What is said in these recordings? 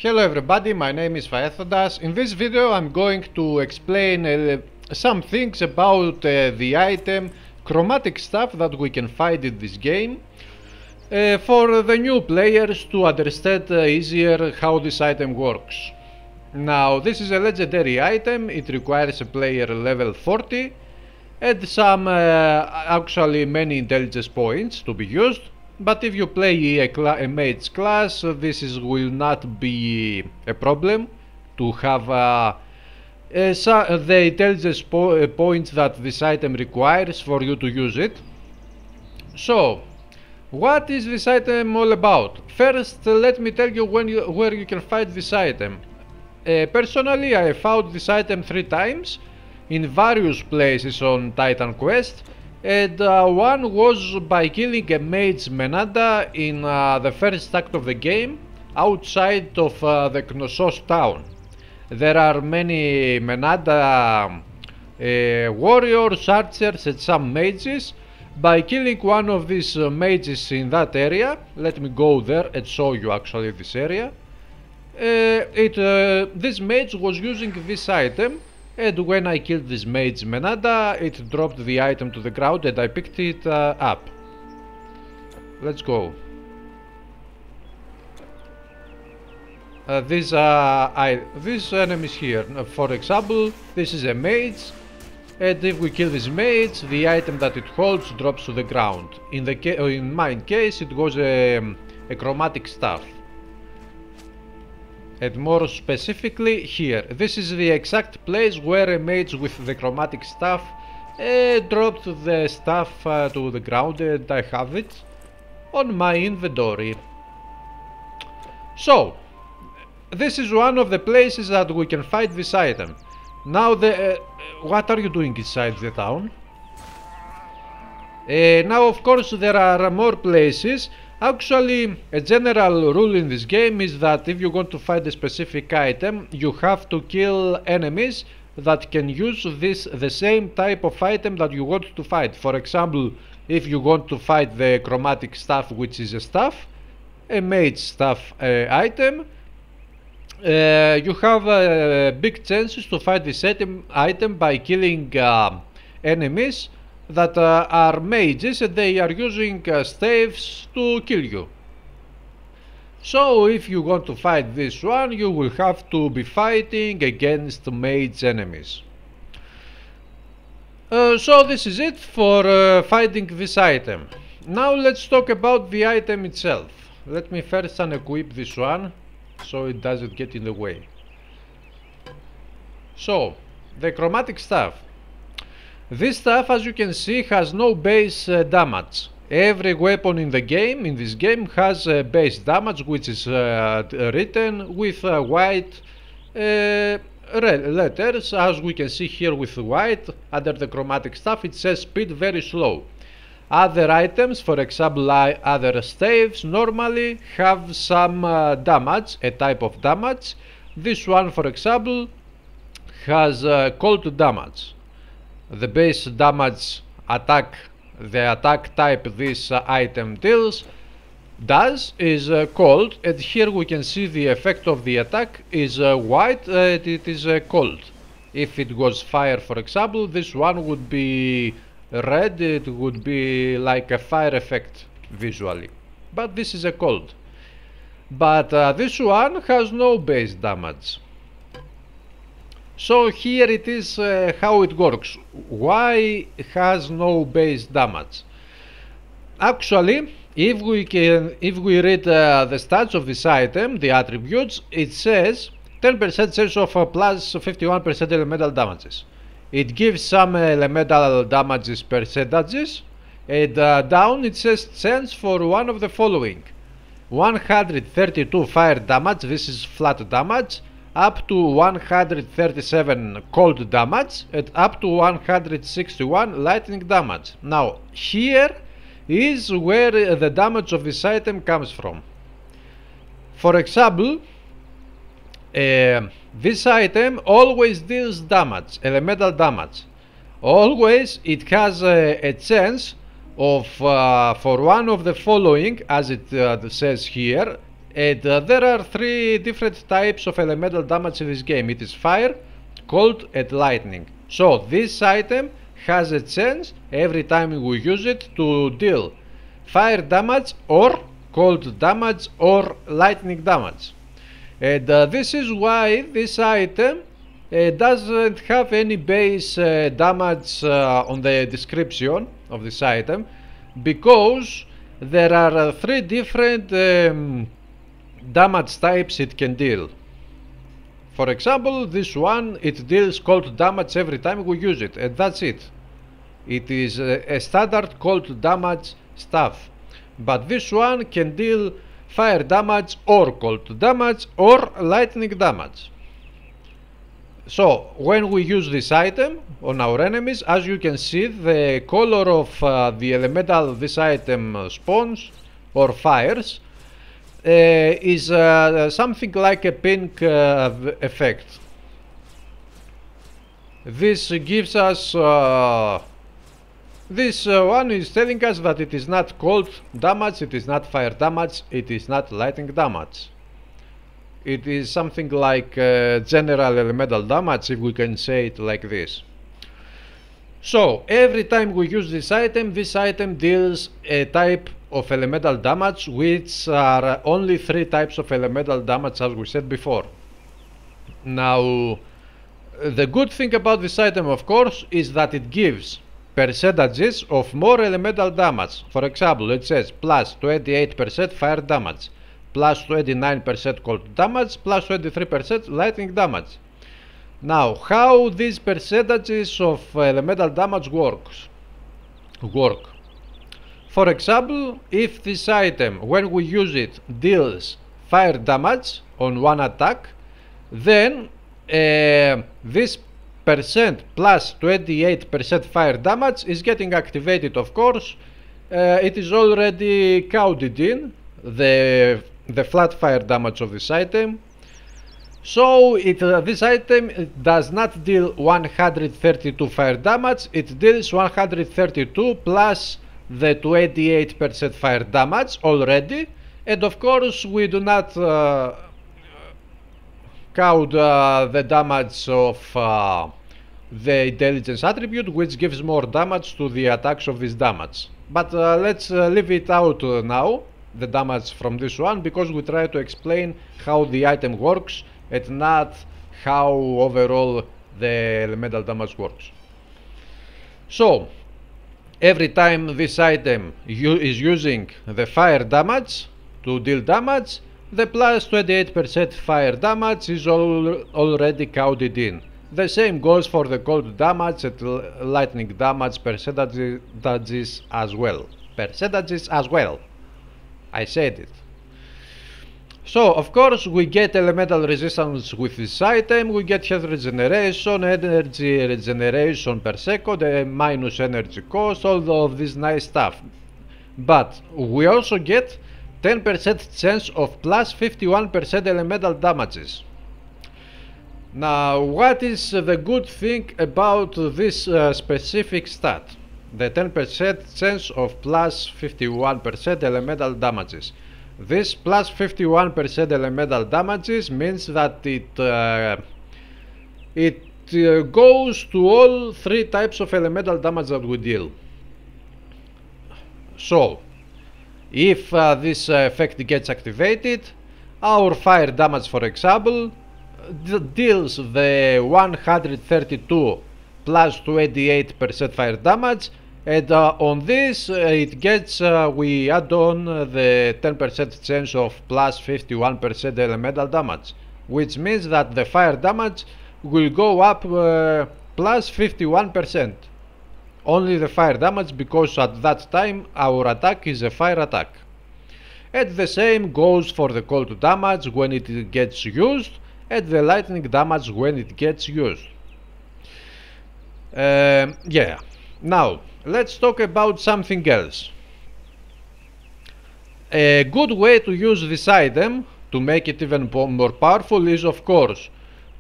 Hello everybody, my name is Faethodas. In this video I'm going to explain some things about the item Chromatic Staff that we can find in this game for the new players to understand easier how this item works. Now this is a legendary item, it requires a player level 40 and some actually many intelligence points to be used. But if you play a mage class, will not be a problem to have the intelligence points that this item requires for you to use it. So, what is this item all about? First, let me tell you where you can find this item. Personally, I found this item 3 times in various places on Titan Quest. And one was by killing a mage Menanda in the first act of the game outside of the Knossos town. There are many Menanda warriors, archers and some mages. By killing one of these mages in that area, let me go there and show you actually this area. This mage was using this item. And when I killed this mage Menanda, it dropped the item to the ground and I picked it up. Let's go. These enemies here, for example, this is a mage, and if we kill this mage, the item that it holds drops to the ground. In my case, it was a chromatic staff. And more specifically here, this is the exact place where a mage with the chromatic staff dropped the staff to the ground, and I have it on my inventory. So, this is one of the places that we can find this item. Now, what are you doing inside the town? Now, of course, there are more places. Actually, a general rule in this game is that if you want to find a specific item, you have to kill enemies that can use the same type of item that you want to fight. For example, if you want to fight the chromatic staff, which is a staff, a mage staff item, you have big chances to fight this item by killing enemies that are mages and they are using staves to kill you. So if you want to fight this one, you will have to be fighting against mage enemies. So this is it for fighting this item. Now let's talk about the item itself. Let me first unequip this one so it doesn't get in the way. So, the chromatic staff. This staff, as you can see, has no base damage. Every weapon in this game has base damage, which is written with white letters. As we can see here with white, under the chromatic staff, it says speed very slow. Other items, for example, other staves, normally have some damage, a type of damage. This one, for example, has cold damage. The base damage the attack type this item does is cold, and here we can see the effect of the attack is white and it is cold. If it was fire, for example, this one would be red, it would be like a fire effect visually. But this is a cold. But this one has no base damage. So here it is how it works. Why it has no base damage? Actually, if we read the stats of this item, the attributes, it says 10% chance of plus 51% elemental damages. It gives some elemental damages percentages, and down it says chance for one of the following: 132 fire damage, this is flat damage, up to 137 cold damage, and up to 161 lightning damage. Now, here is where the damage of this item comes from. For example, this item always deals damage, elemental damage. Always it has a chance of, for one of the following, as it says here, And there are three different types of elemental damage in this game. It is fire, cold and lightning. So this item has a chance every time we use it to deal fire damage or cold damage or lightning damage. And this is why this item doesn't have any base damage on the description of this item, because there are three different damage types it can deal. For example, this one, it deals cold damage every time we use it, and that's it. It is a standard cold damage staff. But this one can deal fire damage or cold damage or lightning damage. So when we use this item on our enemies, as you can see, the color of the elemental this item spawns or fires is something like a pink effect. This gives us this one is telling us that it is not cold damage, it is not fire damage, it is not lightning damage. It is something like general elemental damage, if we can say it like this. So every time we use this item deals a type of elemental damage, which are only three types of elemental damage, as we said before. Now, the good thing about this item, of course, is that it gives percentages of more elemental damage. For example, it says plus 28% fire damage, plus 29% cold damage, plus 23% lightning damage. Now, how these percentages of elemental damage work? For example, if this item, when we use it, deals fire damage on one attack, then this percent plus 28% fire damage is getting activated, of course. It is already counted in the flat fire damage of this item. So this item does not deal 132 fire damage, it deals 132 plus the 28% fire damage already, and of course we do not count the damage of the intelligence attribute, which gives more damage to the attacks of this damage. But let's leave it out now, the damage from this one, because we try to explain how the item works and not how overall the elemental damage works. So every time this item is using the fire damage to deal damage, the plus 28% fire damage is already counted in. The same goes for the cold damage and lightning damage percentages as well. I said it. So, of course, we get elemental resistance with this item, we get health regeneration, energy regeneration per second, minus energy cost, all of this nice stuff. But we also get 10% chance of plus 51% elemental damages. Now, what is the good thing about this specific stat? The 10% chance of plus 51% elemental damages. This plus 51% elemental damages means that it goes to all three types of elemental damage that we deal. So, if this effect gets activated, our fire damage, for example, deals the 132 plus 28% fire damage, and on this it gets we add on the 10% chance of plus 51% elemental damage, which means that the fire damage will go up plus 51%. Only the fire damage, because at that time our attack is a fire attack. And the same goes for the cold damage when it gets used, and the lightning damage when it gets used. Yeah. Now, let's talk about something else. A good way to use this item to make it even more powerful is, of course,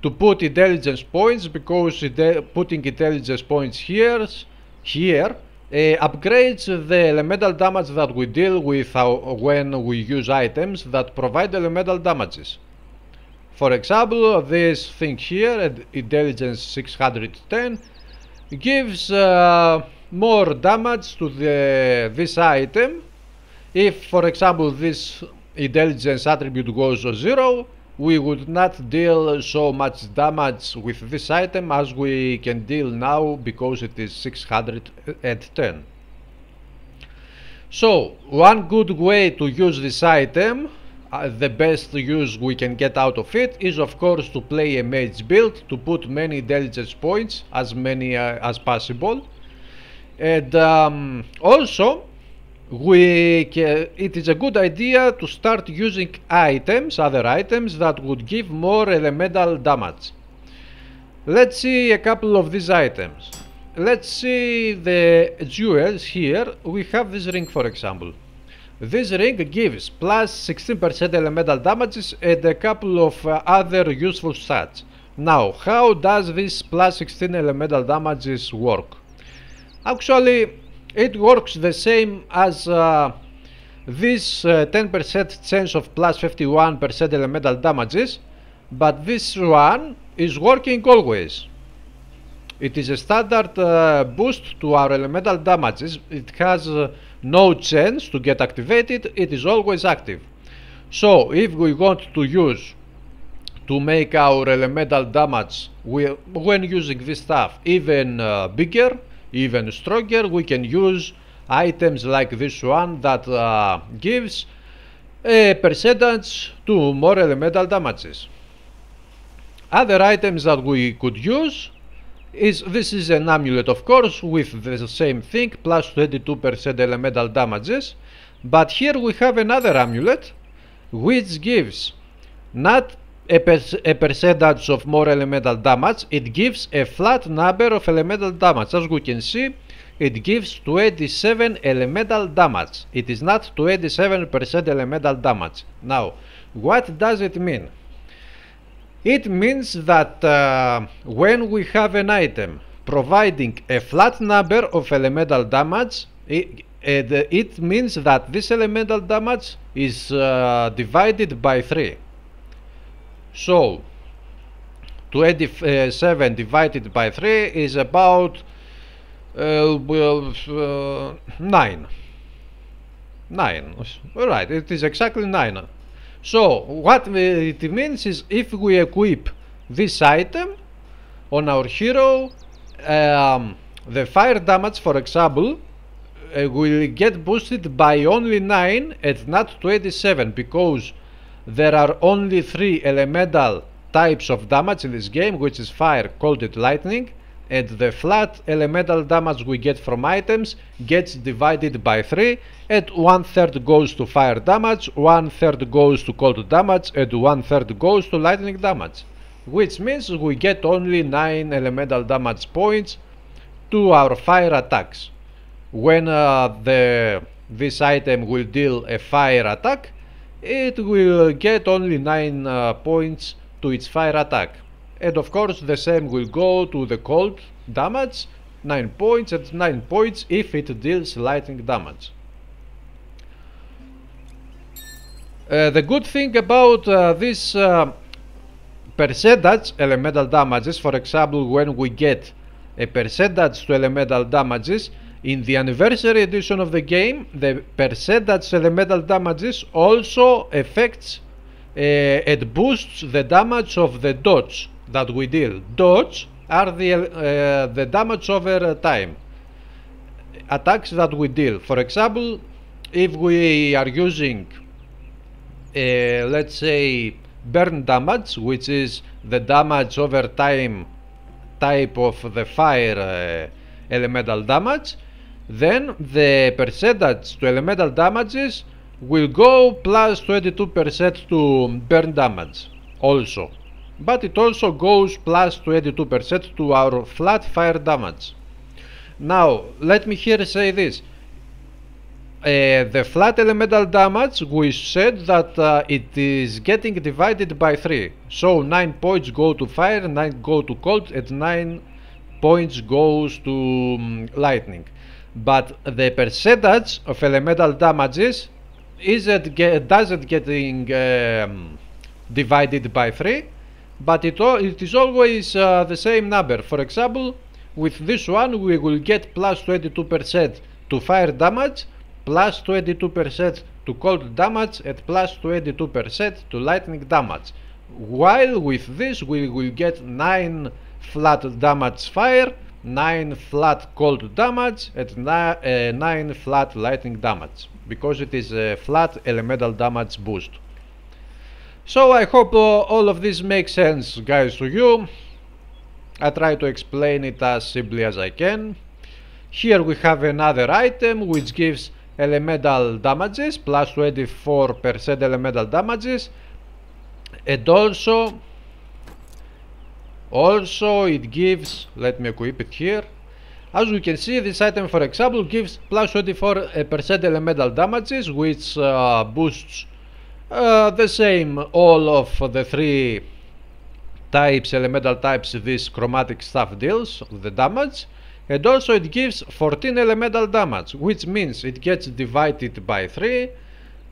to put intelligence points, because putting intelligence points here upgrades the elemental damage that we deal with when we use items that provide elemental damages. For example, this thing here, Intelligence 610, gives more damage to this item. If, for example, this intelligence attribute goes to 0, we would not deal so much damage with this item as we can deal now because it is 610. So, one good way to use this item, the best use we can get out of it, is of course to play a mage build, to put many intelligence points, as many as possible. And also, it is a good idea to start using other items that would give more elemental damage. Let's see a couple of these items. Let's see the jewels here. We have this ring, for example. This ring gives plus 16% elemental damages and a couple of other useful stats. Now, how does this plus 16 elemental damages work? Actually, it works the same as this 10% chance of plus 51% elemental damages, but this one is working always. It is a standard boost to our elemental damages. It has no chance to get activated, it is always active. So if we want to use to make our elemental damage when using this stuff even bigger, even stronger, we can use items like this one that gives a percentage to more elemental damages. Other items that we could use this is an amulet, of course, with the same thing, plus 22% elemental damages, but here we have another amulet which gives not a percentage of more elemental damage, it gives a flat number of elemental damage. As we can see, it gives 27 elemental damage. It is not 27% elemental damage. Now, what does it mean? It means that when we have an item providing a flat number of elemental damage, it means that this elemental damage is divided by 3. So 27 divided by 3 is about 9. 9. Alright, it is exactly 9. So what it means is if we equip this item on our hero, the fire damage, for example, will get boosted by only 9 and not 27, because there are only 3 elemental types of damage in this game, which is fire, cold and lightning, and the flat elemental damage we get from items gets divided by 3, and 1/3 goes to fire damage, 1/3 goes to cold damage, and 1/3 goes to lightning damage, which means we get only 9 elemental damage points to our fire attacks. When this item will deal a fire attack, it will get only 9 points to its fire attack. And of course the same will go to the cold damage, 9 points, and 9 points if it deals lightning damage. The good thing about this percentage elemental damages, for example, when we get a percentage to elemental damages, in the anniversary edition of the game, the percentage elemental damages also affects and boosts the damage of the dodge that we deal. Dodge are the damage over time attacks that we deal. For example, if we are using let's say burn damage, which is the damage over time type of the fire elemental damage, then the percentage to elemental damages will go plus 22% to burn damage also, but it also goes plus 22% to our flat fire damage. Now let me here say this, the flat elemental damage, we said that it is getting divided by 3, so 9 points go to fire, 9 go to cold, and 9 points goes to lightning. but the percentage of elemental damages doesn't getting divided by 3, but it is always the same number. For example, with this one we will get plus 22% to fire damage, plus 22% to cold damage, and plus 22% to lightning damage, while with this we will get 9 flat damage fire, 9 flat cold damage, and 9 flat lightning damage, because it is a flat elemental damage boost. So I hope all of this makes sense, guys, to you. I try to explain it as simply as I can. Here we have another item which gives elemental damages, plus 24% elemental damages, and also it gives, let me equip it here. As we can see, this item, for example, gives plus 24% elemental damages, which boosts the same all of the 3 types, elemental types, this chromatic staff deals the damage. And also it gives 14 elemental damage, which means it gets divided by 3,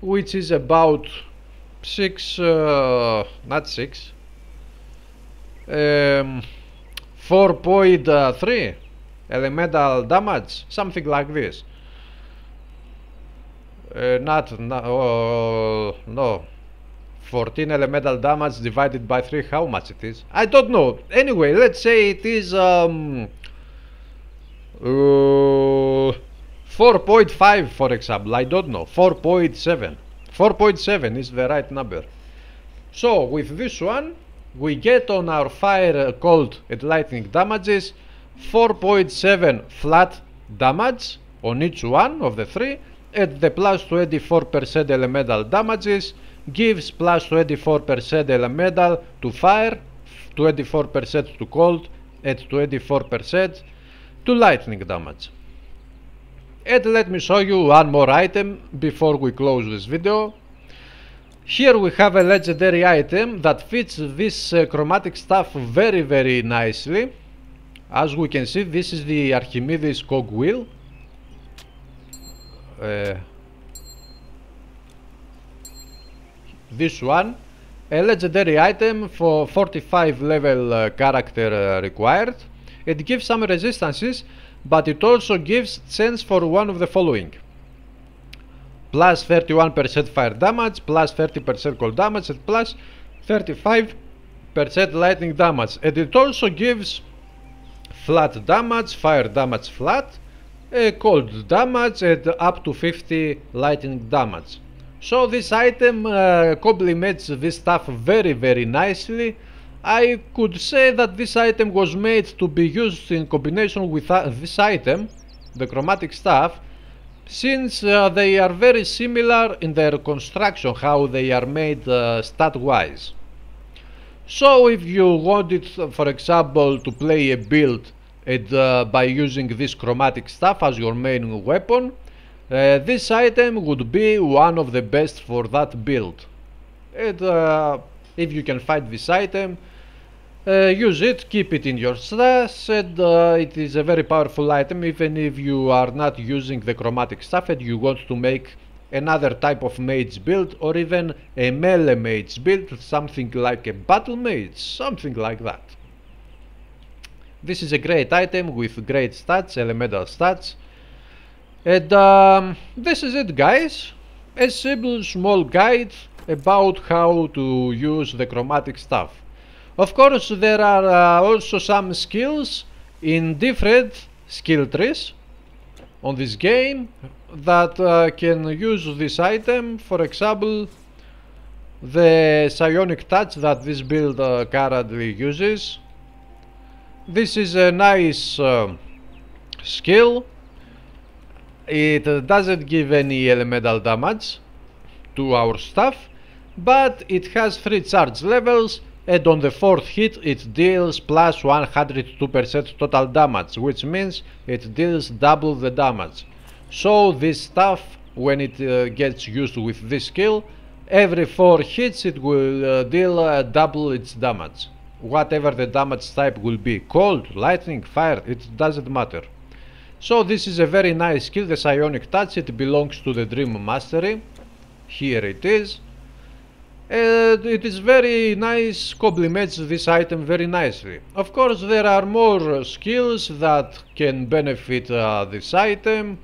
which is about 6, not 6, 4.3 elemental damage, something like this. No, 14 elemental damage divided by 3, how much it is? I don't know. Anyway, let's say it is 4.5, for example. I don't know, 4.7. 4.7 is the right number. So with this one we get on our fire, cold and lightning damages 4.7 flat damage on each one of the 3, and the plus 24% elemental damages gives plus 24% elemental to fire, 24% to cold, and 24% to lightning damage. And let me show you one more item before we close this video. Here we have a legendary item that fits this chromatic staff very nicely. As we can see, this is the Archimedes cogwheel. This one, a legendary item for 45 level character required. It gives some resistances, but it also gives chance for one of the following: plus 31% fire damage, plus 30% cold damage, and plus 35% lightning damage. And it also gives flat damage, fire damage flat, cold damage, and up to 50 lightning damage. So this item complements this stuff very nicely. I could say that this item was made to be used in combination with this item, the chromatic staff, since they are very similar in their construction, how they are made stat wise. So if you wanted, for example, to play a build and by using this chromatic staff as your main weapon, this item would be one of the best for that build. And if you can find this item, use it, keep it in your stash, and it is a very powerful item even if you are not using the chromatic staff and you want to make another type of mage build, or even a melee mage build, something like a battle mage, something like that. This is a great item with great stats, elemental stats. And this is it, guys. A simple small guide about how to use the chromatic staff. Of course, there are also some skills in different skill trees on this game that can use this item. For example, the psionic touch that this build currently uses. This is a nice skill. It doesn't give any elemental damage to our stuff, but it has 3 charge levels, and on the 4th hit it deals plus 102% total damage, which means it deals double the damage. So this stuff, when it gets used with this skill, every 4 hits it will deal double its damage. Whatever the damage type will be, cold, lightning, fire, it doesn't matter. So this is a very nice skill, the Psionic Touch. It belongs to the Dream Mastery. Here it is. And it is very nice, complements this item very nicely. Of course, there are more skills that can benefit this item.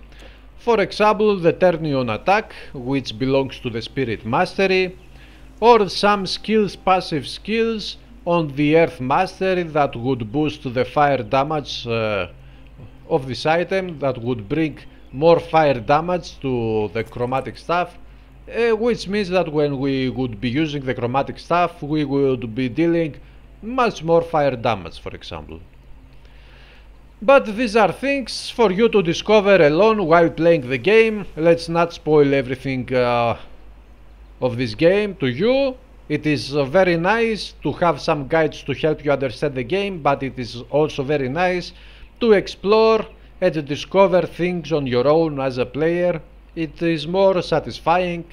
For example, the Turn On Attack, which belongs to the Spirit Mastery, or some skills, passive skills on the Earth Mastery that would boost the fire damage of this item, that would bring more fire damage to the Chromatic Staff. Which means that when we would be using the Chromatic Staff, we would be dealing much more fire damage, for example. But these are things for you to discover alone while playing the game. Let's not spoil everything of this game to you. It is very nice to have some guides to help you understand the game, but it is also very nice to explore and discover things on your own as a player. It is more satisfying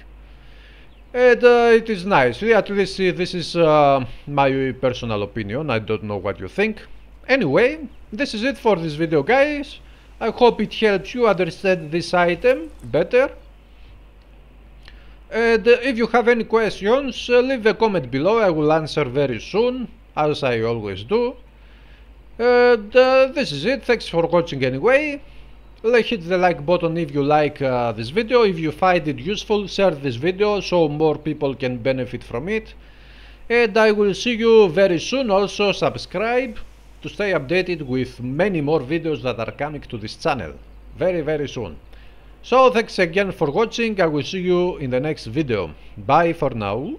and it is nice. At least this is my personal opinion. I don't know what you think. Anyway, this is it for this video, guys. I hope it helps you understand this item better. And if you have any questions, leave a comment below. I will answer very soon, as I always do. And this is it. Thanks for watching anyway. Hit the like button if you like this video. If you find it useful, share this video so more people can benefit from it. And I will see you very soon. Also subscribe to stay updated with many more videos that are coming to this channel very soon. So thanks again for watching. I will see you in the next video. Bye for now.